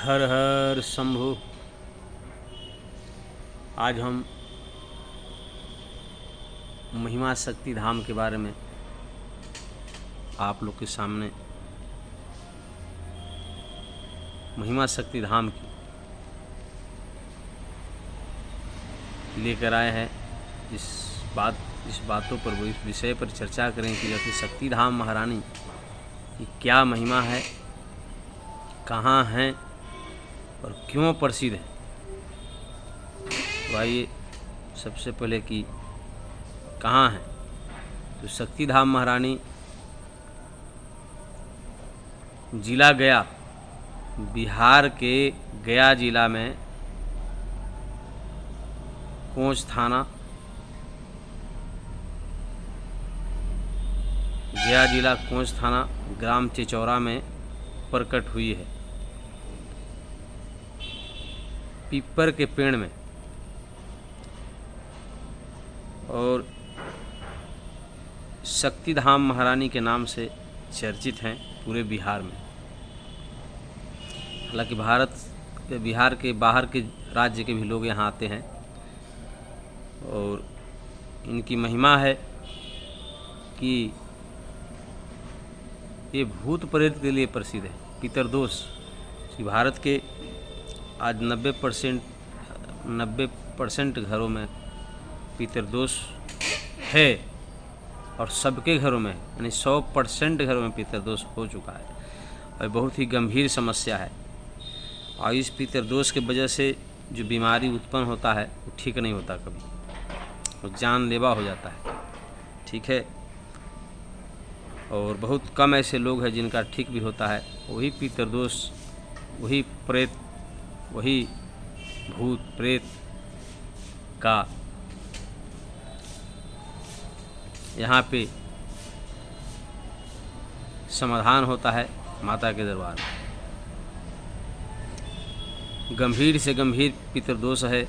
हर हर शंभु। आज हम महिमा शक्ति धाम के बारे में आप लोग के सामने महिमा शक्ति धाम की लेकर आए हैं। इस बातों पर इस विषय पर चर्चा करें कि जैसे शक्ति धाम महारानी की क्या महिमा है, कहाँ हैं और क्यों प्रसिद्ध है। तो आइए सबसे पहले कि कहाँ है, तो शक्ति धाम महारानी जिला गया, बिहार के गया जिला में कोंच थाना, गया जिला कोंच थाना ग्राम चचौरा में प्रकट हुई है। पीपर के पेड़ में और शक्ति धाम महारानी के नाम से चर्चित हैं पूरे बिहार में। हालांकि बिहार के बाहर के राज्य के भी लोग यहाँ आते हैं और इनकी महिमा है कि ये भूत प्रेत के लिए प्रसिद्ध है। पितरदोष कि भारत के आज 90% घरों में पितरदोष है और सबके घरों में यानी 100% घरों में पितरदोष हो चुका है और बहुत ही गंभीर समस्या है। और इस पितरदोष के वजह से जो बीमारी उत्पन्न होता है वो ठीक नहीं होता, कभी वो जानलेवा हो जाता है। ठीक है, और बहुत कम ऐसे लोग हैं जिनका ठीक भी होता है। वही पितरदोष, वही प्रेत, वही भूत प्रेत का यहाँ पे समाधान होता है माता के दरबार में। गंभीर से गंभीर पितरदोष है,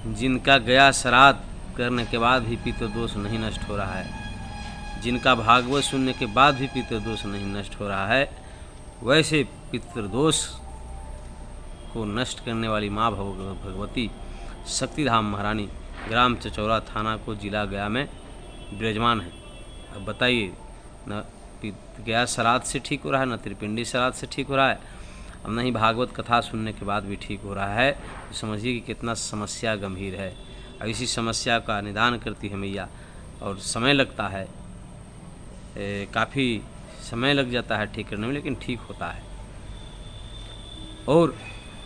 जिनका गया श्राद्ध करने के बाद भी पितरदोष नहीं नष्ट हो रहा है, जिनका भागवत सुनने के बाद भी पितरदोष नहीं नष्ट हो रहा है, वैसे पितरदोष को नष्ट करने वाली माँ भगवती शक्ति धाम महारानी ग्राम चचौरा थाना को जिला गया में विराजमान है। अब बताइए, न गया श्राद्ध से ठीक हो रहा है, न त्रिपिंडी श्राद्ध से ठीक हो रहा है, अब नहीं भागवत कथा सुनने के बाद भी ठीक हो रहा है। तो समझिए कि कितना समस्या गंभीर है। अब इसी समस्या का निदान करती है मैया और समय लगता है, काफ़ी समय लग जाता है ठीक करने में, लेकिन ठीक होता है। और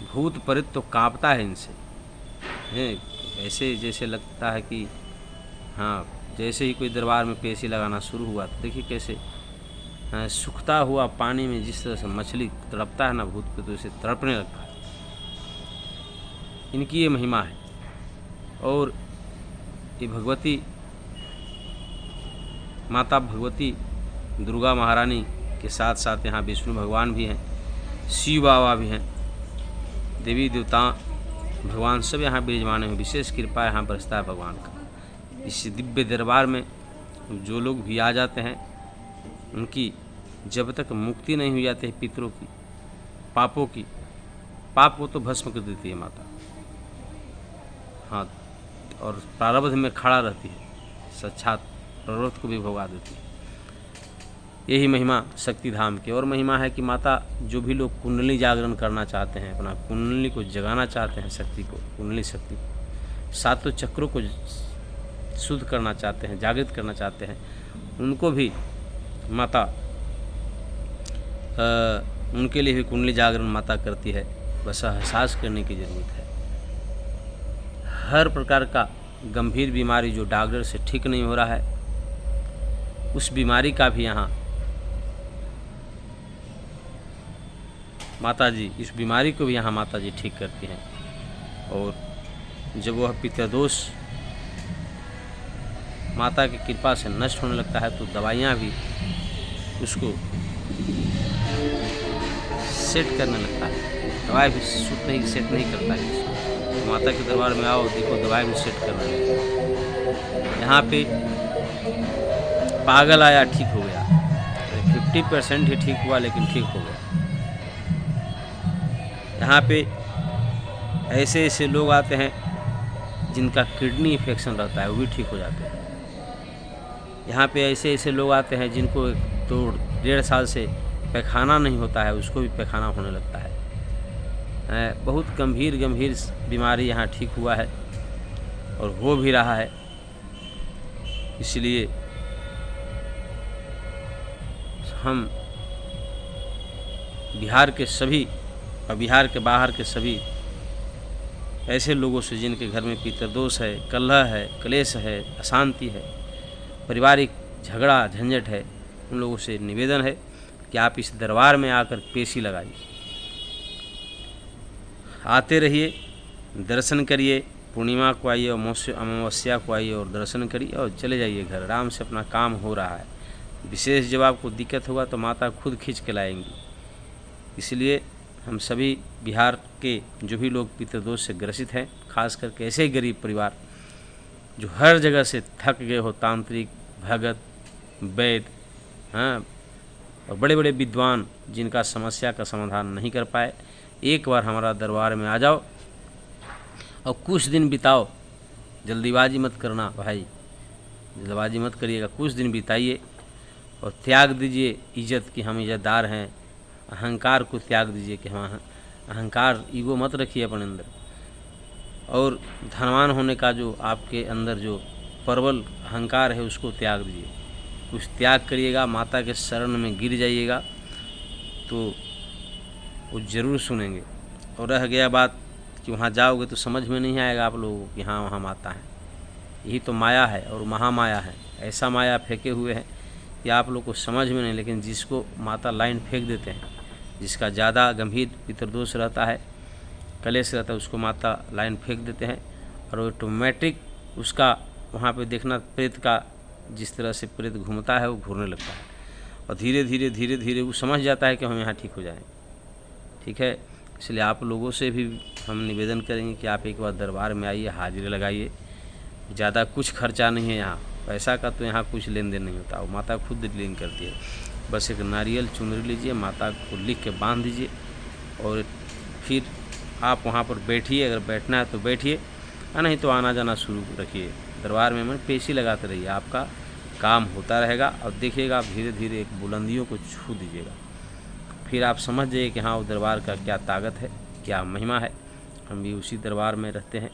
भूत प्रेत तो कांपता है इनसे, ऐसे जैसे लगता है कि हाँ, जैसे ही कोई दरबार में पेशी लगाना शुरू हुआ तो देखिए कैसे सूखता हुआ पानी में जिस तरह से मछली तड़पता है ना, भूत प्रेत तो उसे तड़पने लगता है। इनकी ये महिमा है। और ये भगवती माता भगवती दुर्गा महारानी के साथ साथ यहाँ विष्णु भगवान भी हैं, शिव बाबा भी हैं, देवी देवता भगवान सब यहाँ विराजमान हैं। विशेष कृपा यहाँ बरसता है भगवान का। इस दिव्य दरबार में जो लोग भी आ जाते हैं, उनकी जब तक मुक्ति नहीं हो जाती है पितरों की, पापों की, पाप को तो भस्म कर देती है माता, हाँ, और प्रारब्ध में खड़ा रहती है, साक्षात प्रारब्ध को भी भोगा देती है। यही महिमा शक्ति धाम की। और महिमा है कि माता जो भी लोग कुंडली जागरण करना चाहते हैं, अपना कुंडली को जगाना चाहते हैं, शक्ति को, कुंडली शक्ति को, सातों चक्रों को शुद्ध करना चाहते हैं, जागृत करना चाहते हैं, उनको भी माता उनके लिए भी कुंडली जागरण माता करती है। बस एहसास करने की ज़रूरत है। हर प्रकार का गंभीर बीमारी जो डॉक्टर से ठीक नहीं हो रहा है, उस बीमारी का भी यहाँ माता जी, इस बीमारी को भी यहाँ माता जी ठीक करती हैं। और जब वह पितरदोष माता की कृपा से नष्ट होने लगता है तो दवाइयाँ भी उसको सेट करने लगता है। दवाई भी सेट नहीं करता है इसको। तो माता के दरबार में आओ, देखो दवाई भी सेट करना है। यहाँ पे पागल आया ठीक हो गया, 50% ही ठीक हुआ, लेकिन ठीक हो गया। यहाँ पे ऐसे ऐसे लोग आते हैं जिनका किडनी इन्फेक्शन रहता है, वो भी ठीक हो जाते हैं। यहाँ पे ऐसे ऐसे लोग आते हैं जिनको 2-1.5 साल से पैखाना नहीं होता है, उसको भी पैखाना होने लगता है। बहुत गंभीर बीमारी यहाँ ठीक हुआ है और हो भी रहा है। इसलिए हम बिहार के सभी और बिहार के बाहर के सभी ऐसे लोगों से जिनके घर में पितृदोष है, कलह है, क्लेश है, अशांति है, पारिवारिक झगड़ा झंझट है, उन लोगों से निवेदन है कि आप इस दरबार में आकर पेशी लगाइए, आते रहिए, दर्शन करिए। पूर्णिमा को आइए और अमावस्या को आइए और दर्शन करिए और चले जाइए घर। आराम से अपना काम हो रहा है। विशेष जब आपको दिक्कत होगा तो माता खुद खींच के लाएंगी। इसलिए हम सभी बिहार के जो भी लोग पितृदोष से ग्रसित हैं, खास करके ऐसे गरीब परिवार जो हर जगह से थक गए हो, तांत्रिक, भगत, वैद्य, हाँ, और बड़े बड़े विद्वान जिनका समस्या का समाधान नहीं कर पाए, एक बार हमारा दरबार में आ जाओ और कुछ दिन बिताओ। जल्दीबाजी मत करना भाई, जल्दबाजी मत करिएगा। कुछ दिन बिताइए और त्याग दीजिए इज्जत कि हम इज्जतदार हैं। अहंकार को त्याग दीजिए कि हम अहंकार, ईगो मत रखिए अपने अंदर। और धनवान होने का जो आपके अंदर जो प्रबल अहंकार है उसको त्याग दीजिए। कुछ त्याग करिएगा, माता के शरण में गिर जाइएगा तो वो ज़रूर सुनेंगे। और रह गया बात कि वहाँ जाओगे तो समझ में नहीं आएगा आप लोगों को कि हाँ वहाँ माता है। यही तो माया है और महामाया है। ऐसा माया फेंके हुए है कि आप लोग को समझ में नहीं, लेकिन जिसको माता लाइन फेंक देते हैं, जिसका ज़्यादा गंभीर पितृदोष रहता है, कलेश रहता है, उसको माता लाइन फेंक देते हैं और ऑटोमेटिक उसका वहाँ पे देखना प्रेत का जिस तरह से प्रेत घूमता है वो घूरने लगता है और धीरे धीरे वो समझ जाता है कि हम यहाँ ठीक हो जाएं। ठीक है, इसलिए आप लोगों से भी हम निवेदन करेंगे कि आप एक बार दरबार में आइए, हाजिरी लगाइए। ज़्यादा कुछ खर्चा नहीं है यहाँ, पैसा का तो यहाँ कुछ लेन देन नहीं होता, वो माता खुद डीलिंग करती है। बस एक नारियल चुनरी लीजिए, माता को लिख के बांध दीजिए और फिर आप वहाँ पर बैठिए। अगर बैठना है तो बैठिए, नहीं तो आना जाना शुरू रखिए। दरबार में पेशी लगाते रहिए, आपका काम होता रहेगा। और देखिएगा आप धीरे धीरे एक बुलंदियों को छू दीजिएगा, फिर आप समझ जाइए कि हाँ वो दरबार का क्या ताकत है, क्या महिमा है। हम भी उसी दरबार में रहते हैं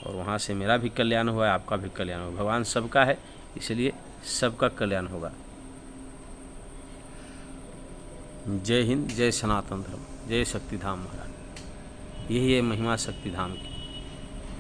और वहाँ से मेरा भी कल्याण हुआ है, आपका भी कल्याण हुआ। भगवान सबका है, इसलिए सबका कल्याण होगा। जय हिंद, जय सनातन धर्म, जय शक्तिधाम महाराज। यही है महिमा शक्तिधाम की।